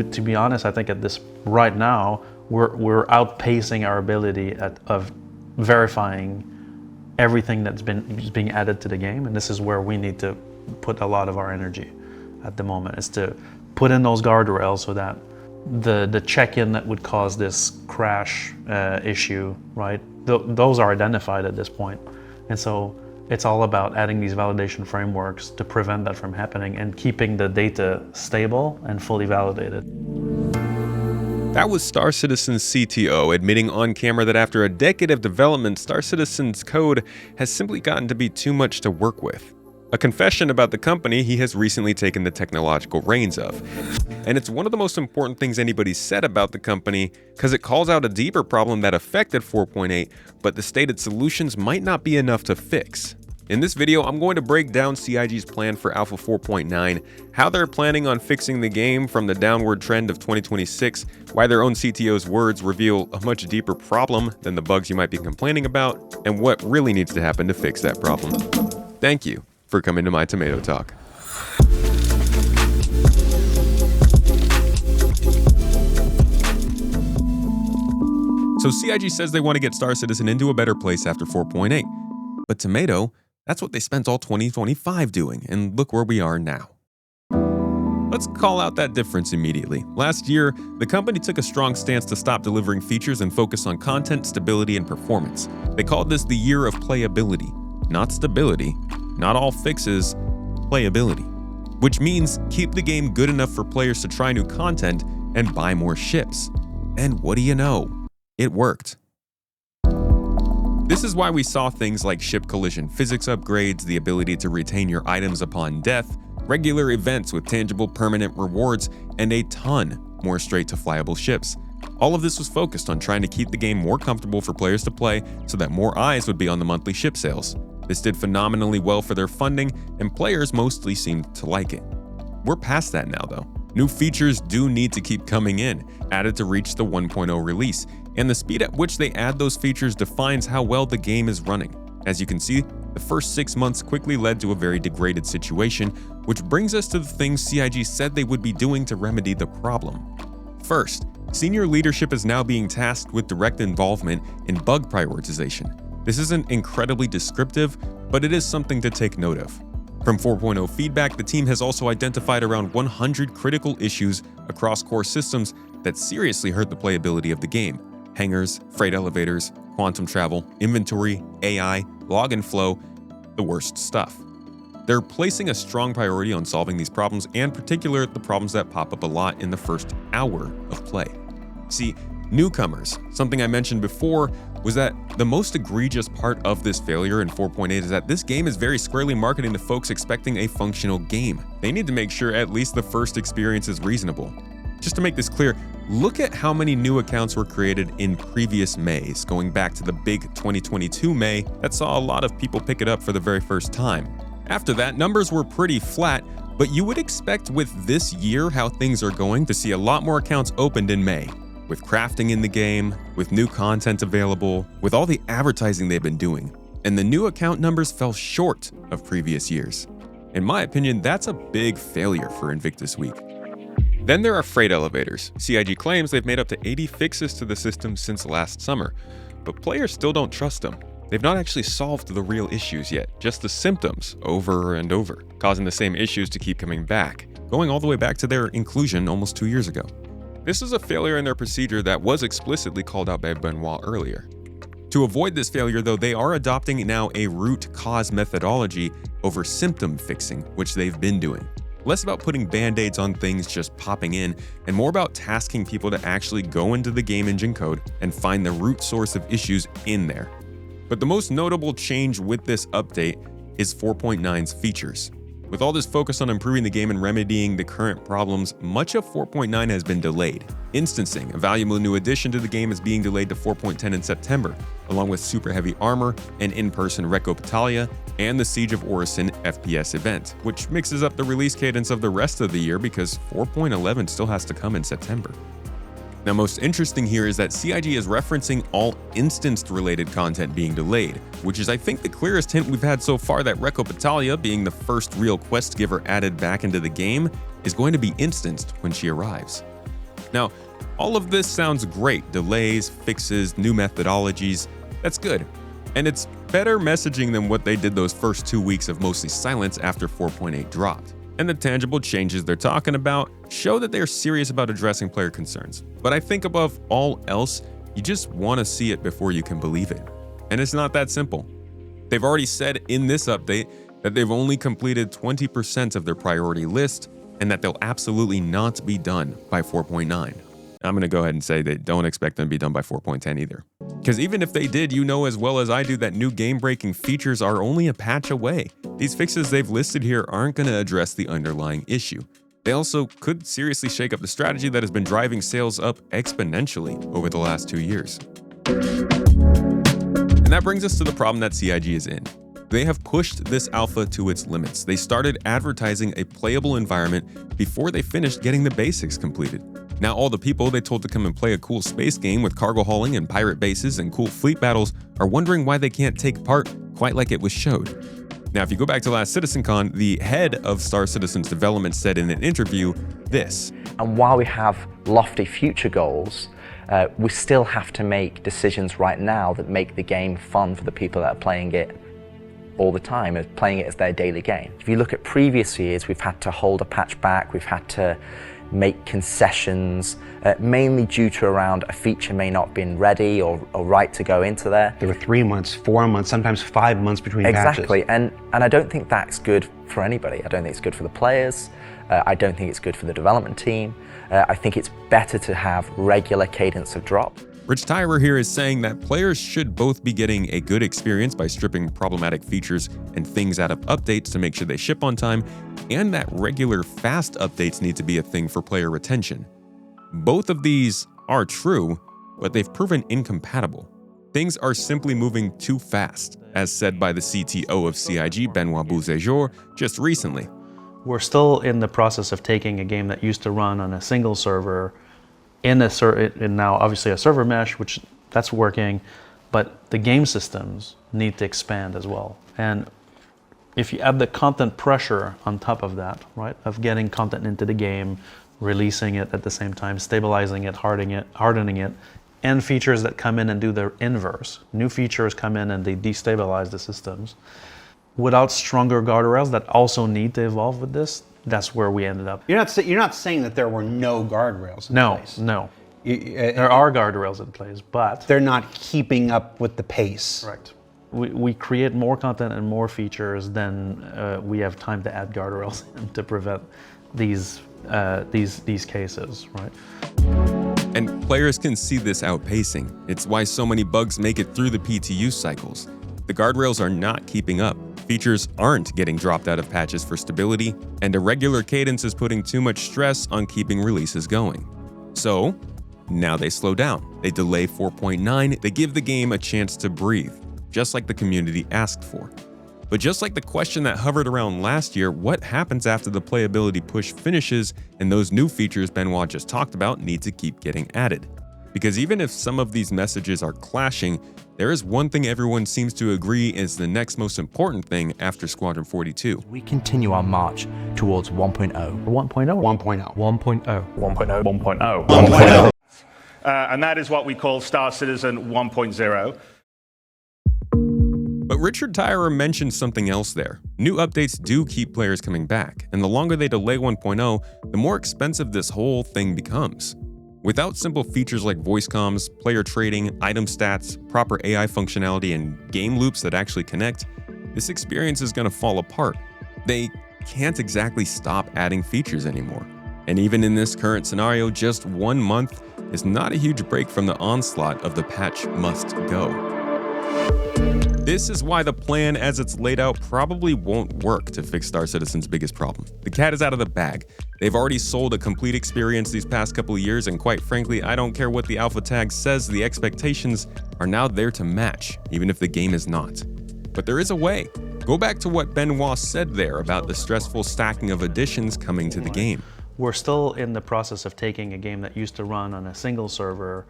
to be honest, I think at this right now, we're outpacing our ability of verifying everything that's being added to the game, and this is where we need to put a lot of our energy at the moment, is to put in those guardrails so that the check-in that would cause this crash issue, right? Those are identified at this point, and so it's all about adding these validation frameworks to prevent that from happening and keeping the data stable and fully validated. That was Star Citizen's CTO admitting on camera that after a decade of development, Star Citizen's code has simply gotten to be too much to work with. A confession about the company he has recently taken the technological reins of. And it's one of the most important things anybody's said about the company, because it calls out a deeper problem that affected 4.8, but the stated solutions might not be enough to fix. In this video, I'm going to break down CIG's plan for Alpha 4.9, how they're planning on fixing the game from the downward trend of 2026, why their own CTO's words reveal a much deeper problem than the bugs you might be complaining about, and what really needs to happen to fix that problem. Thank you for coming to my Tomato Talk. So CIG says they want to get Star Citizen into a better place after 4.8, but Tomato, that's what they spent all 2025 doing, and look where we are now. Let's call out that difference immediately. Last year, the company took a strong stance to stop delivering features and focus on content, stability, and performance. They called this the year of playability, not stability, not all fixes, playability. Which means keep the game good enough for players to try new content and buy more ships. And what do you know? It worked. This is why we saw things like ship collision physics upgrades, the ability to retain your items upon death, regular events with tangible permanent rewards, and a ton more straight-to-flyable ships. All of this was focused on trying to keep the game more comfortable for players to play so that more eyes would be on the monthly ship sales. This did phenomenally well for their funding, and players mostly seemed to like it. We're past that now though. New features do need to keep coming in, added to reach the 1.0 release, and the speed at which they add those features defines how well the game is running. As you can see, the first 6 months quickly led to a very degraded situation, which brings us to the things CIG said they would be doing to remedy the problem. First, senior leadership is now being tasked with direct involvement in bug prioritization. This isn't incredibly descriptive, but it is something to take note of. From 4.0 feedback, the team has also identified around 100 critical issues across core systems that seriously hurt the playability of the game. Hangars, freight elevators, quantum travel, inventory, AI, login flow, the worst stuff. They're placing a strong priority on solving these problems, and in particular, the problems that pop up a lot in the first hour of play. See, newcomers, something I mentioned before, was that the most egregious part of this failure in 4.8 is that this game is very squarely marketing to folks expecting a functional game. They need to make sure at least the first experience is reasonable. Just to make this clear, look at how many new accounts were created in previous Mays, going back to the big 2022 May that saw a lot of people pick it up for the very first time. After that, numbers were pretty flat, but you would expect with this year how things are going to see a lot more accounts opened in May. With crafting in the game, with new content available, with all the advertising they've been doing, and the new account numbers fell short of previous years. In my opinion, that's a big failure for Invictus Week. Then there are freight elevators. CIG claims they've made up to 80 fixes to the system since last summer, but players still don't trust them. They've not actually solved the real issues yet, just the symptoms over and over, causing the same issues to keep coming back, going all the way back to their inclusion almost 2 years ago. This is a failure in their procedure that was explicitly called out by Benoit earlier. To avoid this failure, though, they are adopting now a root cause methodology over symptom fixing, which they've been doing. Less about putting band-aids on things just popping in, and more about tasking people to actually go into the game engine code and find the root source of issues in there. But the most notable change with this update is 4.9's features. With all this focus on improving the game and remedying the current problems, much of 4.9 has been delayed. Instancing, a valuable new addition to the game, is being delayed to 4.10 in September, along with super heavy armor, an in-person Recco Battaglia, and the Siege of Orison FPS event, which mixes up the release cadence of the rest of the year because 4.11 still has to come in September. Now, most interesting here is that CIG is referencing all instanced-related content being delayed, which is I think the clearest hint we've had so far that Recco Battaglia, being the first real quest giver added back into the game, is going to be instanced when she arrives. Now, all of this sounds great. Delays, fixes, new methodologies. That's good. And it's better messaging than what they did those first 2 weeks of mostly silence after 4.8 dropped. And the tangible changes they're talking about show that they're serious about addressing player concerns. But I think above all else, you just want to see it before you can believe it. And it's not that simple. They've already said in this update that they've only completed 20% of their priority list and that they'll absolutely not be done by 4.9. I'm going to go ahead and say they don't expect them to be done by 4.10 either. Because even if they did, you know as well as I do that new game-breaking features are only a patch away. These fixes they've listed here aren't going to address the underlying issue. They also could seriously shake up the strategy that has been driving sales up exponentially over the last 2 years. And that brings us to the problem that CIG is in. They have pushed this alpha to its limits. They started advertising a playable environment before they finished getting the basics completed. Now all the people they told to come and play a cool space game with cargo hauling and pirate bases and cool fleet battles are wondering why they can't take part quite like it was showed. Now if you go back to last CitizenCon, the head of Star Citizen's development said in an interview this. And while we have lofty future goals, we still have to make decisions right now that make the game fun for the people that are playing it all the time, playing it as their daily game. If you look at previous years, we've had to hold a patch back, we've had to make concessions, mainly due to around a feature may not have been ready or right to go into there. There were 3 months, 4 months, sometimes 5 months between patches. Exactly, and I don't think that's good for anybody. I don't think it's good for the players. I don't think it's good for the development team. I think it's better to have regular cadence of drop. Rich Tyrer here is saying that players should both be getting a good experience by stripping problematic features and things out of updates to make sure they ship on time, and that regular fast updates need to be a thing for player retention. Both of these are true, but they've proven incompatible. Things are simply moving too fast, as said by the CTO of CIG, Benoit Bouzéjour, just recently. We're still in the process of taking a game that used to run on a single server in now obviously a server mesh, which that's working, but the game systems need to expand as well. And if you add the content pressure on top of that, right, of getting content into the game, releasing it at the same time, stabilizing it, hardening it, and features that come in and do the inverse. New features come in and they destabilize the systems. Without stronger guardrails that also need to evolve with this, that's where we ended up. You're not saying that there were no guardrails in place. No. There are guardrails in place, but they're not keeping up with the pace. Correct. We create more content and more features than we have time to add guardrails in to prevent these cases, right? And players can see this outpacing. It's why so many bugs make it through the PTU cycles. The guardrails are not keeping up. Features aren't getting dropped out of patches for stability, and irregular cadence is putting too much stress on keeping releases going. So, now they slow down. They delay 4.9, they give the game a chance to breathe, just like the community asked for. But just like the question that hovered around last year, what happens after the playability push finishes and those new features Benoit just talked about need to keep getting added? Because even if some of these messages are clashing, there is one thing everyone seems to agree is the next most important thing after Squadron 42. We continue our march towards 1.0. 1.0. 1.0. 1.0. 1.0. 1.0. And that is what we call Star Citizen 1.0. But Richard Tyrer mentioned something else there. New updates do keep players coming back, and the longer they delay 1.0, the more expensive this whole thing becomes. Without simple features like voice comms, player trading, item stats, proper AI functionality, and game loops that actually connect, this experience is going to fall apart. They can't exactly stop adding features anymore. And even in this current scenario, just 1 month is not a huge break from the onslaught of the patch must go. This is why the plan as it's laid out probably won't work to fix Star Citizen's biggest problem. The cat is out of the bag. They've already sold a complete experience these past couple of years, and quite frankly, I don't care what the alpha tag says, the expectations are now there to match, even if the game is not. But there is a way. Go back to what Benoit said there about the stressful stacking of additions coming to the game. We're still in the process of taking a game that used to run on a single server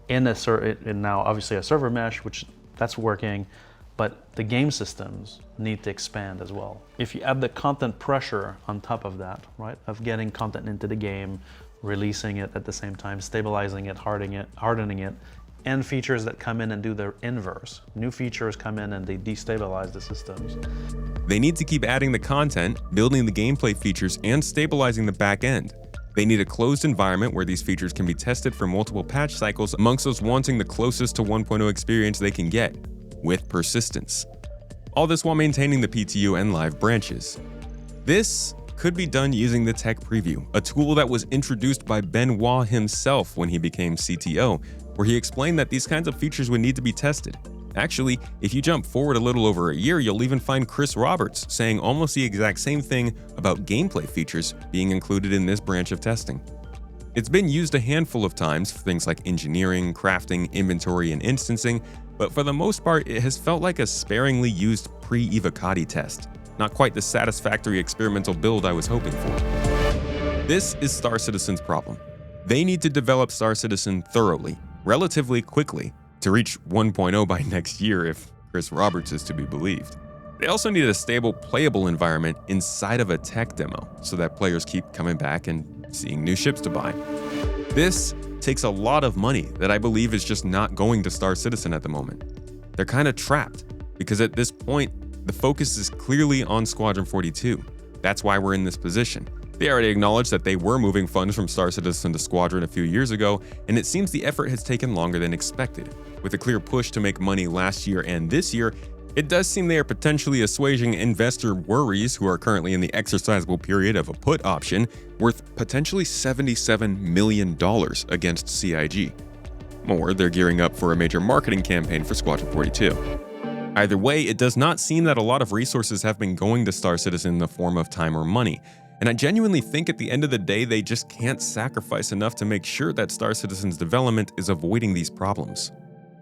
in now obviously a server mesh, which that's working, but the game systems need to expand as well. If you add the content pressure on top of that, right, of getting content into the game, releasing it at the same time, stabilizing it, hardening it, and features that come in and do the inverse. New features come in and they destabilize the systems. They need to keep adding the content, building the gameplay features, and stabilizing the back end. They need a closed environment where these features can be tested for multiple patch cycles amongst those wanting the closest to 1.0 experience they can get, with persistence. All this while maintaining the PTU and live branches. This could be done using the Tech Preview, a tool that was introduced by Benoit himself when he became CTO, where he explained that these kinds of features would need to be tested. Actually, if you jump forward a little over a year, you'll even find Chris Roberts saying almost the exact same thing about gameplay features being included in this branch of testing. It's been used a handful of times for things like engineering, crafting, inventory, and instancing, but for the most part, it has felt like a sparingly used pre-Evocati test. Not quite the satisfactory experimental build I was hoping for. This is Star Citizen's problem. They need to develop Star Citizen thoroughly, relatively quickly, to reach 1.0 by next year if Chris Roberts is to be believed. They also need a stable, playable environment inside of a tech demo so that players keep coming back and seeing new ships to buy. This takes a lot of money that I believe is just not going to Star Citizen at the moment. They're kind of trapped because at this point, the focus is clearly on Squadron 42. That's why we're in this position. They already acknowledged that they were moving funds from Star Citizen to Squadron a few years ago, and it seems the effort has taken longer than expected. With a clear push to make money last year and this year, it does seem they are potentially assuaging investor worries who are currently in the exercisable period of a put option worth potentially $77 million against CIG. More, they're gearing up for a major marketing campaign for Squadron 42. Either way, it does not seem that a lot of resources have been going to Star Citizen in the form of time or money. And I genuinely think at the end of the day, they just can't sacrifice enough to make sure that Star Citizen's development is avoiding these problems.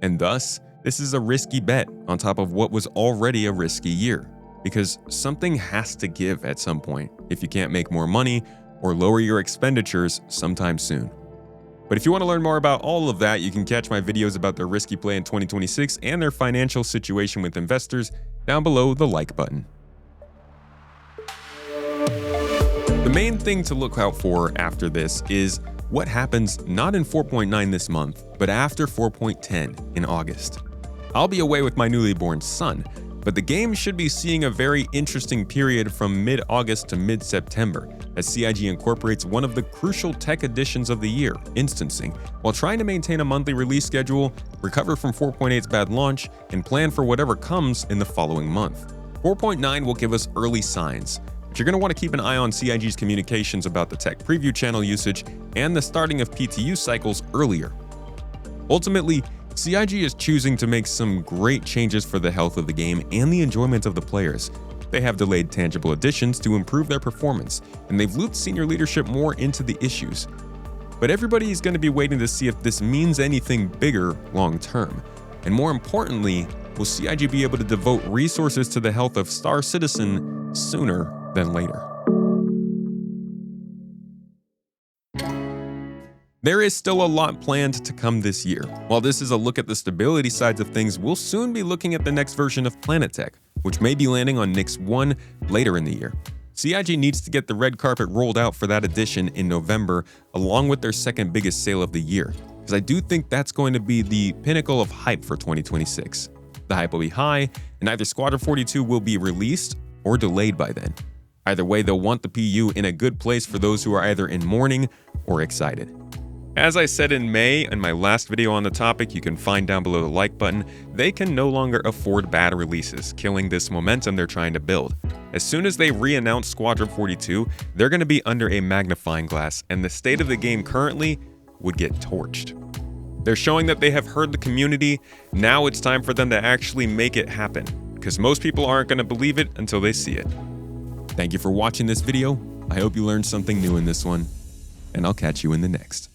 And thus, this is a risky bet on top of what was already a risky year, because something has to give at some point if you can't make more money or lower your expenditures sometime soon. But if you want to learn more about all of that, you can catch my videos about their risky play in 2026 and their financial situation with investors down below the like button. The main thing to look out for after this is what happens not in 4.9 this month, but after 4.10 in August. I'll be away with my newly born son, but the game should be seeing a very interesting period from mid-August to mid-September, as CIG incorporates one of the crucial tech additions of the year, instancing, while trying to maintain a monthly release schedule, recover from 4.8's bad launch, and plan for whatever comes in the following month. 4.9 will give us early signs, but you're going to want to keep an eye on CIG's communications about the tech preview channel usage and the starting of PTU cycles earlier. Ultimately, CIG is choosing to make some great changes for the health of the game and the enjoyment of the players. They have delayed tangible additions to improve their performance, and they've looped senior leadership more into the issues. But everybody is going to be waiting to see if this means anything bigger long term. And more importantly, will CIG be able to devote resources to the health of Star Citizen sooner than later? There is still a lot planned to come this year. While this is a look at the stability sides of things, we'll soon be looking at the next version of Planet Tech, which may be landing on Nix 1 later in the year. CIG needs to get the red carpet rolled out for that edition in November, along with their second biggest sale of the year, because I do think that's going to be the pinnacle of hype for 2026. The hype will be high, and either Squadron 42 will be released or delayed by then. Either way, they'll want the PU in a good place for those who are either in mourning or excited. As I said in May in my last video on the topic, you can find down below the like button, they can no longer afford bad releases, killing this momentum they're trying to build. As soon as they re-announce Squadron 42, they're going to be under a magnifying glass, and the state of the game currently would get torched. They're showing that they have heard the community. Now it's time for them to actually make it happen, because most people aren't going to believe it until they see it. Thank you for watching this video. I hope you learned something new in this one, and I'll catch you in the next.